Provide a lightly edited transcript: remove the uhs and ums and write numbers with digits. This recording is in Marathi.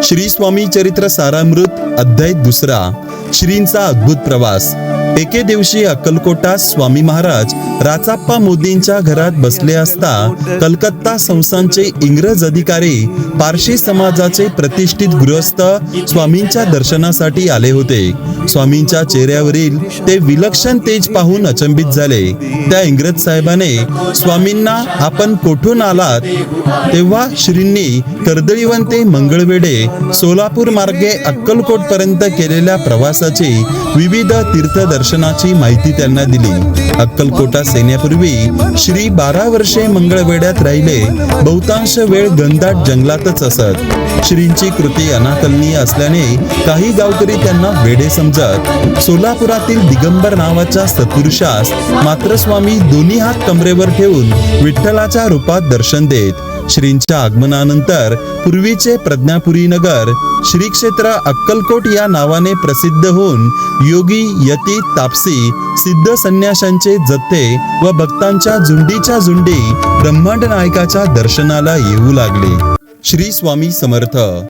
श्री स्वामी चरित्र सारामृत अध्याय 2 श्रींचा अद्भुत प्रवास। एके दिवशी अक्कलकोटात स्वामी महाराज राचाप्पा मोदींच्या घरात बसले असता कलकत्ता संस्थानचे इंग्रज अधिकारी पारशी समाजाचे प्रतिष्ठित गृहस्थ स्वामींच्या दर्शनासाठी आले होते। स्वामींच्या चेहऱ्यावरील ते विलक्षण तेज पाहून अचंबित झाले। त्या इंग्रज साहेबाने स्वामींना आपण कोठून आलात तेव्हा श्रींनी कर्दळीवन ते मंगळवेढे सोलापूर मार्गे अक्कलकोट पर्यंत केलेल्या प्रवासाची विविध तीर्थदर्शनाची माहिती त्यांना दिली। अक्कलकोटात येण्यापूर्वी श्री 12 वर्षे मंगळवेढ्यात राहिले। बहुतांश वेळ घनदाट जंगलातच असत। श्रींची कृती अनाकलनीय असल्याने काही गावकरी त्यांना वेडे समजत। सोलापुरातील दिगंबर नावाच्या सत्पुरुषास मात्र स्वामी दोन्ही हात कमरेवर ठेवून विठ्ठलाच्या रूपात दर्शन देत। श्रींच्या आगमनानंतर पूर्वीचे प्रज्ञापुरी नगर श्री क्षेत्र अक्कलकोट या नावाने प्रसिद्ध होऊन योगी, यती, तापसी, सिद्ध संन्याशांचे जत्थे व भक्तांच्या झुंडीच्या झुंडी ब्रह्मांड नायकाच्या दर्शनाला येऊ लागले। श्री स्वामी समर्थ।